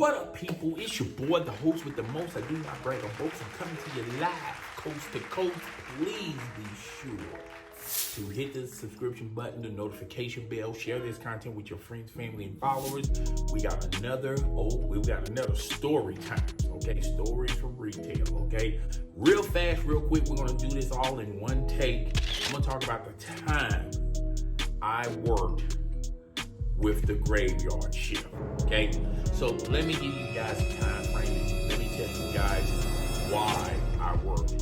What up, people? It's your boy, the host with the most. I do not brag on boats. I'm coming to you live, coast to coast. Please be sure to hit the subscription button, the notification bell, share this content with your friends, family, and followers. We got another story time, okay? Stories from retail, okay? Real fast, real quick, we're gonna do this all in one take. I'm gonna talk about the time I worked with the graveyard shift, okay? So let me give you guys a time frame. Let me tell you guys why I worked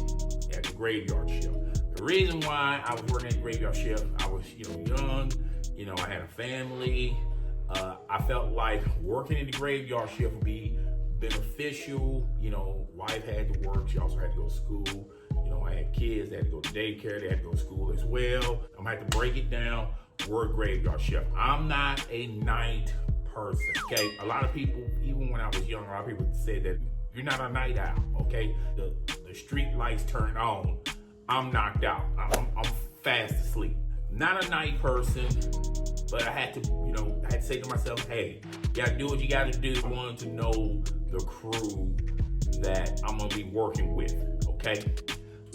at the graveyard shift. The reason why I was working at the graveyard shift, I was, young, I had a family. I felt like working in the graveyard shift would be beneficial. Wife had to work, she also had to go to school. I had kids, they had to go to daycare, they had to go to school as well. I'm gonna have to break it down. Work graveyard shift. I'm not a night person, okay? A lot of people, even when I was young, a lot of people said that you're not a night owl, okay? The street lights turn on, I'm knocked out. I'm fast asleep. Not a night person, but I had to say to myself, hey, you gotta do what you gotta do. I wanted to know the crew that I'm gonna be working with, okay?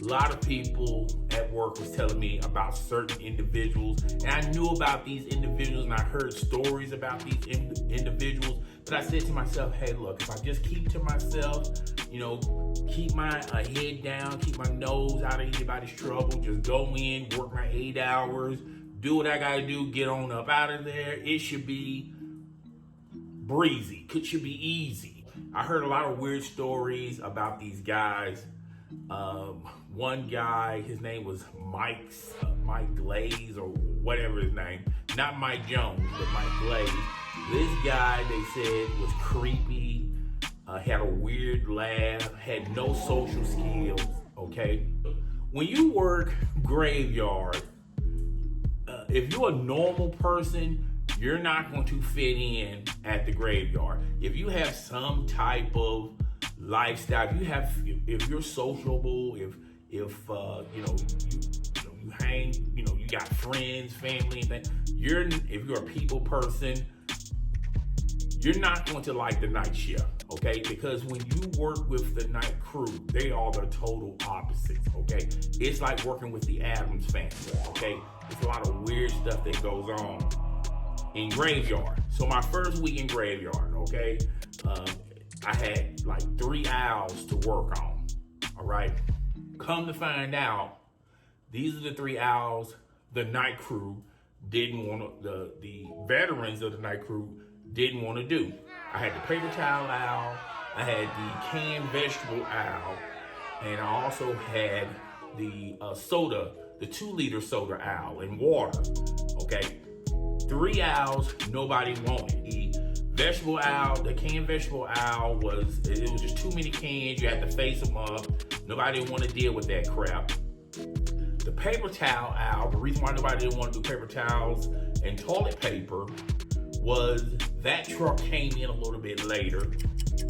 A lot of people at work was telling me about certain individuals, and I knew about these individuals and I heard stories about these individuals, but I said to myself, hey, look, if I just keep to myself, keep my head down, keep my nose out of anybody's trouble, just go in, work my 8 hours, do what I gotta do, get on up out of there, it should be breezy, it should be easy. I heard a lot of weird stories about these guys. One guy, his name was Mike Glaze or whatever his name, not Mike Jones, but Mike Glaze. This guy, they said, was creepy, had a weird laugh, had no social skills, okay? When you work graveyard, if you're a normal person, you're not going to fit in at the graveyard. If you have some type of lifestyle, if you're sociable, if you hang, you got friends, family, and things, if you're a people person, you're not going to like the night shift, okay? Because when you work with the night crew, they are the total opposites, okay? It's like working with the Addams family, okay? It's a lot of weird stuff that goes on in graveyard. So my first week in graveyard, okay, I had like 3 hours to work on, all right? Come to find out, these are the 3 hours the night crew didn't want to, the veterans of the night crew didn't want to do. I had the paper towel owl, I had the canned vegetable owl, and I also had the soda, the 2-liter soda owl and water, okay? 3 owls nobody wanted. The vegetable owl, the canned vegetable owl it was just too many cans, you had to face them up. Nobody didn't want to deal with that crap. The paper towel owl, the reason why nobody didn't want to do paper towels and toilet paper was that truck came in a little bit later,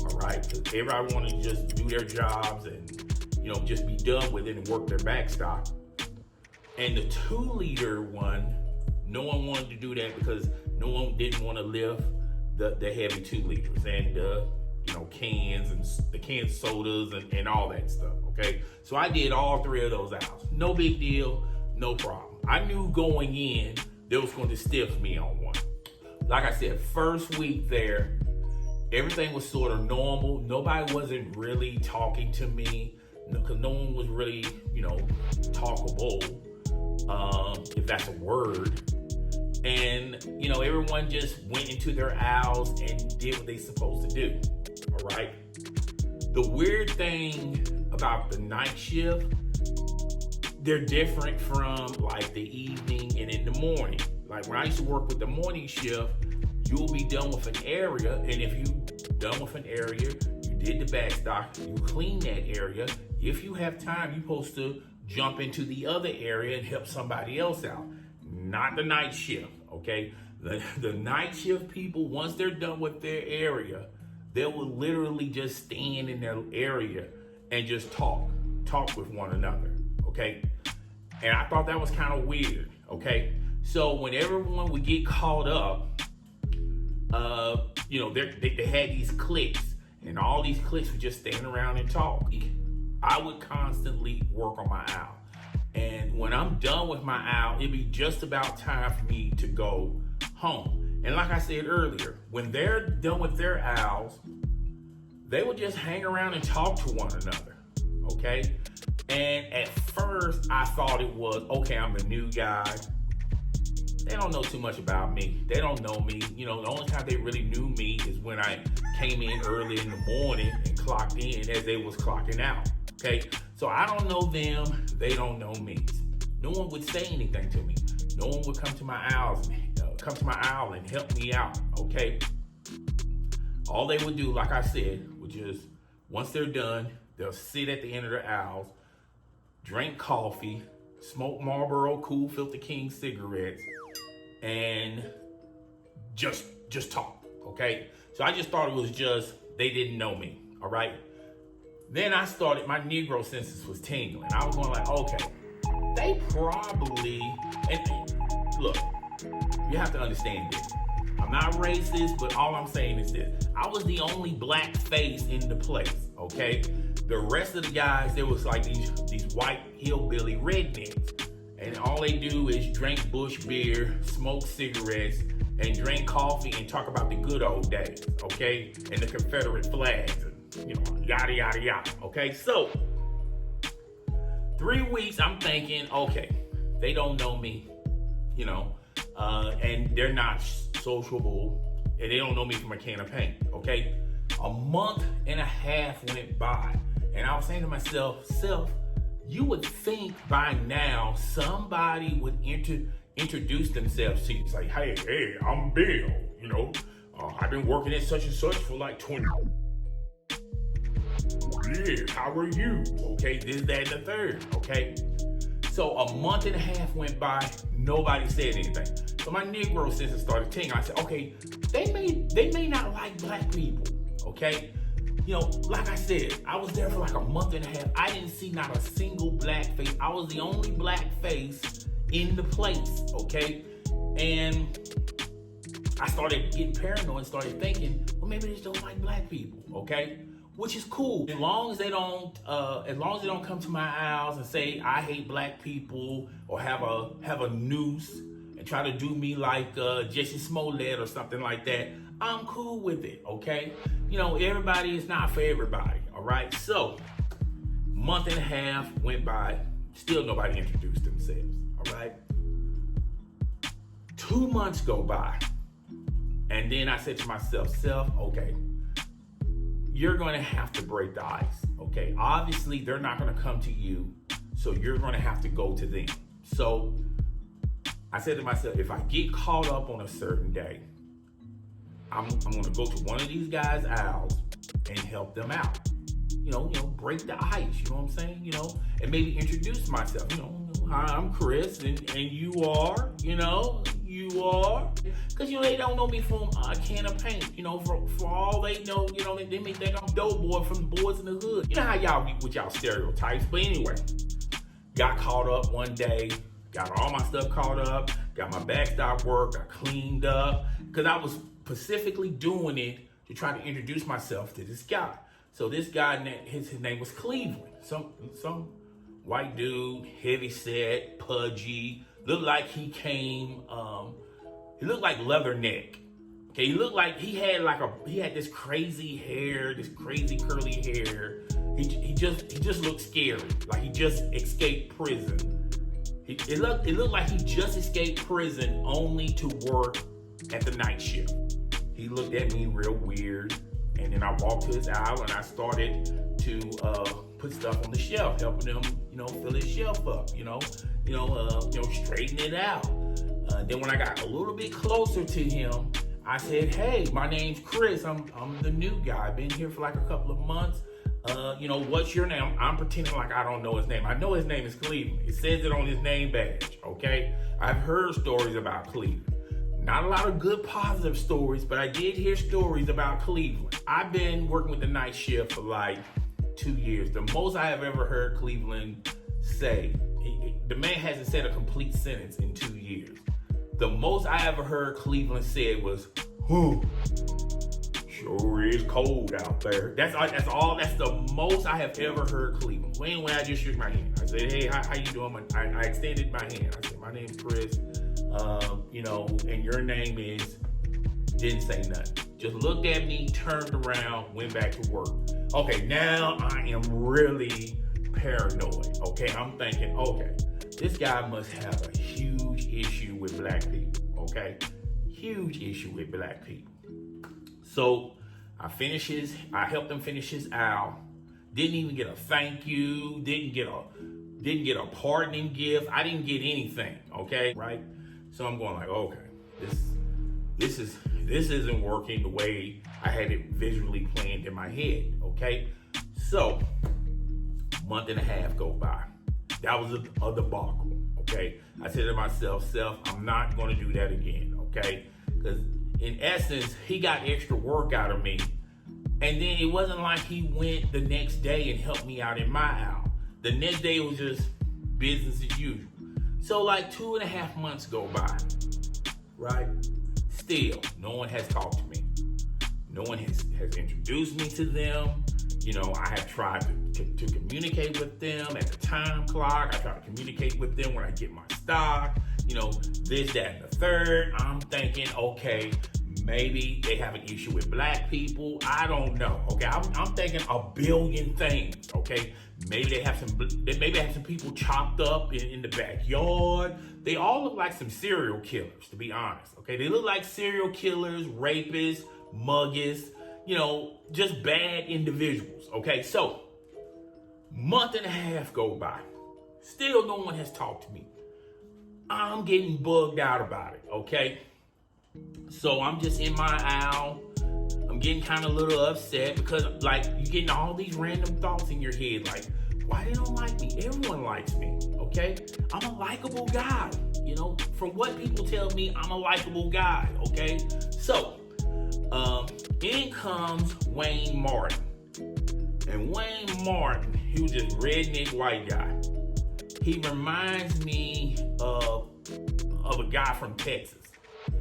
all right? Because everybody wanted to just do their jobs and, just be done with it and work their backstop. And the 2-liter one, no one wanted to do that because no one didn't want to lift the heavy 2 liters and cans and the canned sodas and all that stuff, okay? So I did all 3 of those owls. No big deal, no problem. I knew going in, they was going to stiff me on one. Like I said, first week there, everything was sort of normal. Nobody wasn't really talking to me because no one was really, talkable, if that's a word. And, everyone just went into their owls and did what they supposed to do, all right? The weird thing about the night shift, they're different from like the evening and in the morning. Like when I used to work with the morning shift, you'll be done with an area, and if you done with an area, you did the backstock, you clean that area. If you have time, you're supposed to jump into the other area and help somebody else out. Not the night shift, okay? The night shift people, once they're done with their area, they will literally just stand in their area and just talk with one another, okay? And I thought that was kind of weird, okay? So when everyone would get caught up, they had these cliques, and all these cliques would just stand around and talk. I would constantly work on my owl. And when I'm done with my owl, it'd be just about time for me to go home. And like I said earlier, when they're done with their owls, they would just hang around and talk to one another, okay? And at first, I thought it was, okay, I'm the new guy. They don't know too much about me. They don't know me. The only time they really knew me is when I came in early in the morning and clocked in as they was clocking out, okay? So I don't know them. They don't know me. No one would say anything to me. No one would come to my owl and help me out, okay? All they would do, like I said, would just, once they're done, they'll sit at the end of their owls, drink coffee, smoke Marlboro Cool Filter King cigarettes, and just talk, okay? So I just thought it was just, they didn't know me, all right? Then I started, my Negro senses was tingling. I was going like, okay, they probably, and look, you have to understand this. I'm not racist, but all I'm saying is this. I was the only black face in the place, okay? The rest of the guys, there was like these white hillbilly rednecks. And all they do is drink Bush beer, smoke cigarettes, and drink coffee and talk about the good old days, okay? And the Confederate flags, and, yada, yada, yada, okay? So, 3 weeks, I'm thinking, okay, they don't know me, and they're not sociable, and they don't know me from a can of paint, okay? A month and a half went by, and I was saying to myself, you would think by now somebody would introduce themselves to you. It's like, hey, I'm Bill, I've been working at such and such for like 20 years. How are you? Okay, this, that, and the third, okay? So a month and a half went by, nobody said anything. So my Negro senses started tingling. I said, okay, they may not like black people, okay? Like I said, I was there for like a month and a half. I didn't see not a single black face. I was the only black face in the place, okay? And I started getting paranoid and started thinking, well, maybe they just don't like black people, okay? Which is cool. As long as they don't come to my owls and say I hate black people or have a noose and try to do me like Jesse Smollett or something like that, I'm cool with it, okay? Everybody is not for everybody, all right? So, month and a half went by, still nobody introduced themselves, all right? 2 months go by, and then I said to myself, okay, you're gonna have to break the ice, okay? Obviously, they're not gonna come to you, so you're gonna have to go to them. So, I said to myself, if I get caught up on a certain day, I'm gonna go to one of these guys' owls and help them out. Break the ice, you know what I'm saying? And maybe introduce myself. Hi, I'm Chris, and you are, because they don't know me from a can of paint. For all they know, they may think I'm dope boy from the Boys in the Hood. You know how y'all get with y'all stereotypes. But anyway, got caught up one day, got all my stuff caught up, got my backstop work, got cleaned up, because I was specifically doing it to try to introduce myself to this guy. So this guy, his name was Cleveland. Some white dude, heavy set, pudgy, looked like he came. He looked like Leatherneck. Okay, he looked like he had this crazy hair, this crazy curly hair. He just looked scary, like he just escaped prison. It looked like he just escaped prison only to work at the night shift. He looked at me real weird, and then I walked to his aisle and I started to put stuff on the shelf, helping him, fill his shelf up, straighten it out. Then when I got a little bit closer to him, I said, "Hey, my name's Chris. I'm the new guy. I've been here for like a couple of months. What's your name?" I'm pretending like I don't know his name. I know his name is Cleveland. It says it on his name badge. Okay, I've heard stories about Cleveland. Not a lot of good positive stories, but I did hear stories about Cleveland. I've been working with the night shift for like 2 years. The most I have ever heard Cleveland say, the man hasn't said a complete sentence in 2 years. The most I ever heard Cleveland said was, Whew. Sure is cold out there. That's the most I have ever heard Cleveland. Well, anyway, I just shook my hand. I said, hey, how you doing? I extended my hand. I said, my name's Chris, and your name is, didn't say nothing. Just looked at me, turned around, went back to work. Okay, now I am really paranoid. Okay, I'm thinking, okay, this guy must have a huge issue with black people. Okay, huge issue with black people. So I helped him finish his owl. Didn't even get a thank you. Didn't get a pardoning gift. I didn't get anything. Okay, right? So I'm going like, okay, this isn't working the way I had it visually planned in my head. Okay, so a month and a half go by. That was a debacle. Okay, I said to myself, I'm not going to do that again. Okay, because in essence, he got extra work out of me. And then it wasn't like he went the next day and helped me out in my owl. The next day it was just business as usual. So like 2.5 months go by, right? Still, no one has talked to me. No one has introduced me to them. I have tried to communicate with them at the time clock. I try to communicate with them when I get my stock. This, that, and the third. I'm thinking, okay, maybe they have an issue with black people. I don't know. Okay, I'm thinking a billion things. Okay, maybe they have some people chopped up in the backyard. They all look like some serial killers, to be honest. Okay, they look like serial killers, rapists, muggers. Just bad individuals. Okay, so month and a half go by. Still no one has talked to me. I'm getting bugged out about it. Okay. So I'm just in my owl. I'm getting kind of a little upset because you're getting all these random thoughts in your head. Like, why they don't like me? Everyone likes me, okay? I'm a likable guy, From what people tell me, I'm a likable guy, okay? So, in comes Wayne Martin. And Wayne Martin, he was this redneck white guy. He reminds me of a guy from Texas.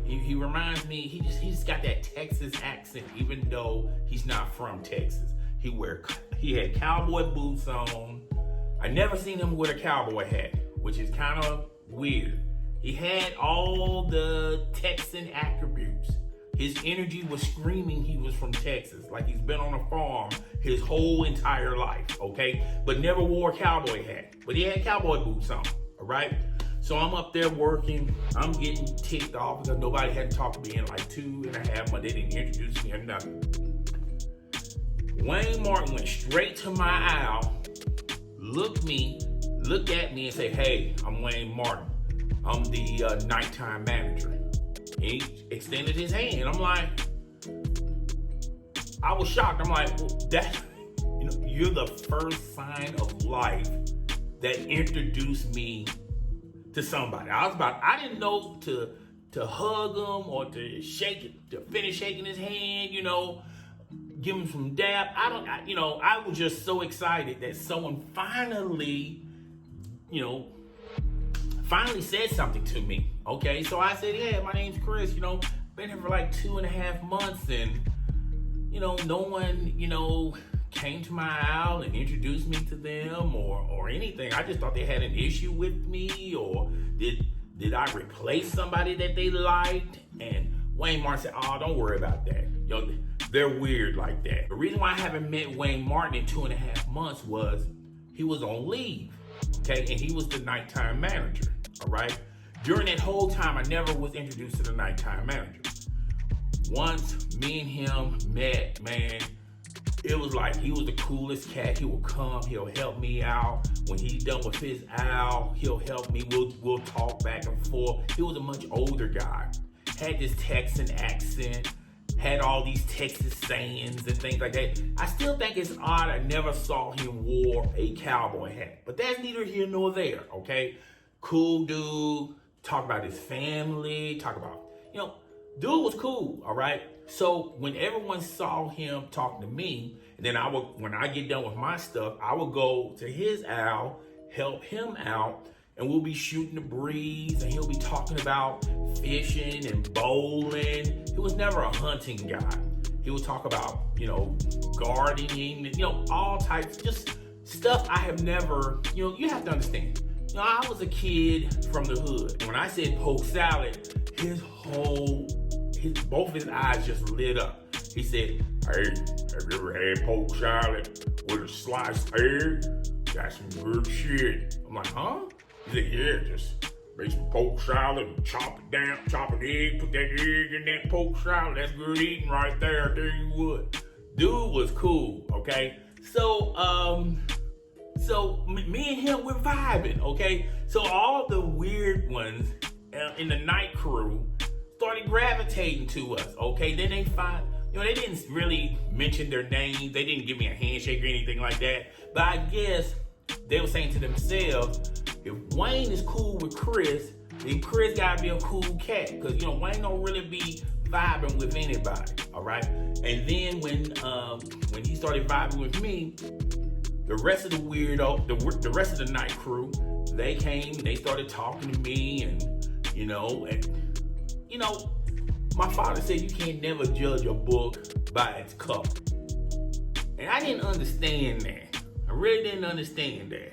He reminds me, he just got that Texas accent, even though he's not from Texas. He had cowboy boots on. I never seen him with a cowboy hat, which is kind of weird. He had all the Texan attributes. His energy was screaming he was from Texas, like he's been on a farm his whole entire life, okay? But never wore a cowboy hat. But he had cowboy boots on, all right? So I'm up there working. I'm getting ticked off because nobody hadn't talked to me in like 2.5 months. They didn't introduce me or nothing. Wayne Martin went straight to my owl, looked at me and said, hey, I'm Wayne Martin. I'm the nighttime manager. He extended his hand. I'm like, I was shocked. I'm like, you're the first sign of life that introduced me to somebody. I didn't know to hug him or to finish shaking his hand, give him some dap. I was just so excited that someone finally said something to me. Okay, so I said, yeah, my name's Chris, been here for like 2.5 months and, no one, came to my owl and introduced me to them or anything. I just thought they had an issue with me, or did I replace somebody that they liked? And Wayne Martin said, oh, don't worry about that. They're weird like that. The reason why I haven't met Wayne Martin in 2.5 months was he was on leave, okay? And he was the nighttime manager, all right? During that whole time, I never was introduced to the nighttime manager. Once me and him met, man, it was like he was the coolest cat. He will come, he'll help me out. When he's done with his owl, he'll help me. We'll talk back and forth. He was a much older guy. Had this Texan accent, had all these Texas sayings and things like that. I still think it's odd I never saw him wore a cowboy hat. But that's neither here nor there, okay? Cool dude, talk about his family, talk about, dude was cool, all right? So when everyone saw him talking to me, and then when I get done with my stuff, I would go to his owl, help him out, and we'll be shooting the breeze, and he'll be talking about fishing and bowling. He was never a hunting guy. He would talk about, gardening, all types, just stuff I have never, you have to understand. I was a kid from the hood. When I said poke salad, both of his eyes just lit up. He said, "Hey, have you ever had poke salad with a sliced egg? That's some good shit." I'm like, huh? He said, "Yeah, just make some poke salad and chop it down, chop an egg, put that egg in that poke salad. That's good eating right there. I tell you what." Dude was cool, okay? So me and him, we're vibing, okay? So all the weird ones in the night crew started gravitating to us, okay? Then they find, they didn't really mention their names. They didn't give me a handshake or anything like that. But I guess they were saying to themselves, if Wayne is cool with Chris, then Chris gotta be a cool cat. Because, Wayne don't really be vibing with anybody, all right? And then when he started vibing with me, the rest of the weirdo, the rest of the night crew, they came, they started talking to me, and my father said you can't never judge a book by its cover. And I didn't understand that. I really didn't understand that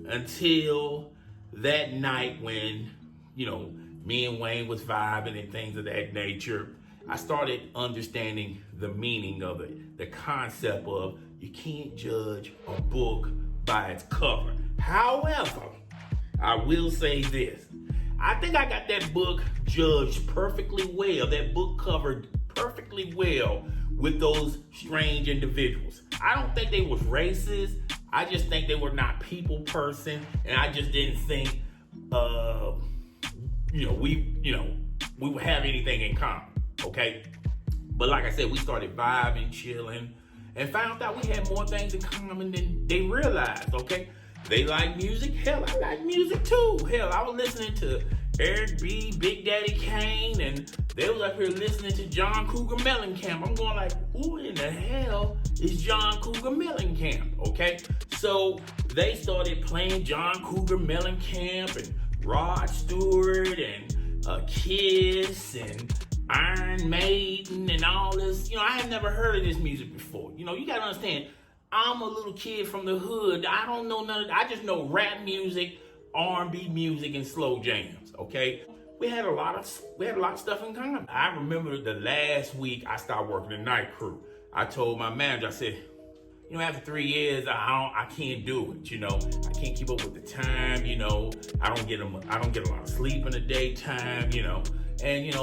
until that night when, me and Wayne was vibing and things of that nature. I started understanding the meaning of it, the concept of you can't judge a book by its cover. However, I will say this. I think I got that book judged perfectly well, that book covered perfectly well with those strange individuals. I don't think they was racist. I just think they were not people person, and I just didn't think, we would have anything in common, okay? But like I said, we started vibing, chilling, and found out we had more things in common than they realized, okay? They like music. Hell, I like music too. Hell, I was listening to Eric B., Big Daddy Kane, and they was up here listening to John Cougar Mellencamp. I'm going like, who in the hell is John Cougar Mellencamp, okay? So they started playing John Cougar Mellencamp and Rod Stewart and Kiss and Iron Maiden and all this. I had never heard of this music before. You gotta understand, I'm a little kid from the hood. I don't know none of that. I just know rap music, R&B music, and slow jams, okay? We had a lot of stuff in common. I remember the last week I started working the night crew. I told my manager, I said, after 3 years, I can't do it. I can't keep up with the time. I don't get a lot of sleep in the daytime. And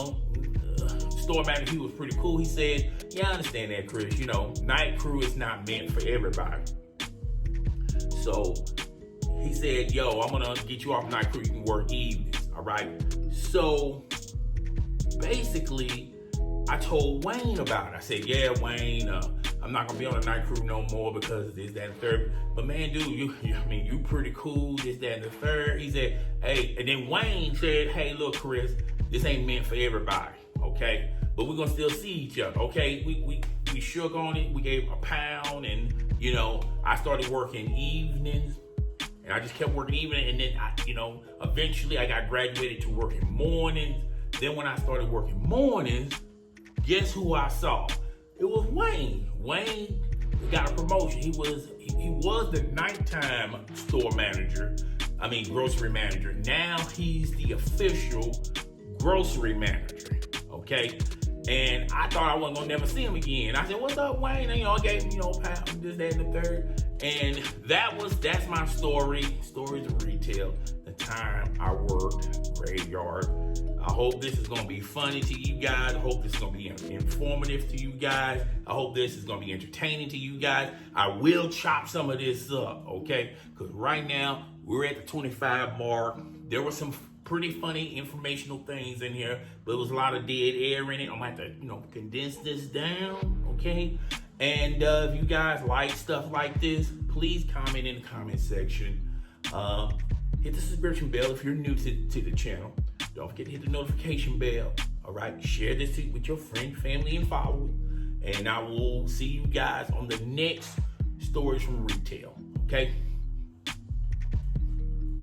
store manager, he was pretty cool. He said, "Yeah, I understand that, Chris. Night crew is not meant for everybody." So he said, "Yo, I'm gonna get you off night crew. You can work evenings, all right?" So basically, I told Wayne about it. I said, "Yeah, Wayne, I'm not gonna be on the night crew no more because this, that, and the third. But man, dude, you pretty cool, this, that, and the third." He said, "Hey," and then Wayne said, "Hey, look, Chris, this ain't meant for everybody, okay? But we're gonna still see each other, okay?" We shook on it. We gave a pound, and I started working evenings, and I just kept working evenings, and then eventually I got graduated to working mornings. Then when I started working mornings, guess who I saw? It was Wayne. Wayne got a promotion. He was the nighttime store manager. Grocery manager. Now he's the official grocery manager. Okay. And I thought I wasn't gonna never see him again. I said, "What's up, Wayne?" And I gave him, pound, this, that, and the third. And that's my story. Stories of retail. The time I worked graveyard. I hope this is gonna be funny to you guys. I hope this is gonna be informative to you guys. I hope this is gonna be entertaining to you guys. I will chop some of this up, okay? Because right now we're at the 25 mark. There were some pretty funny informational things in here, but it was a lot of dead air in it. I'm gonna have to, condense this down, okay? And if you guys like stuff like this, please comment in the comment section. Hit the subscription bell if you're new to the channel. Don't forget to hit the notification bell, all right? Share this with your friend, family, and followers. And I will see you guys on the next Stories from Retail, okay?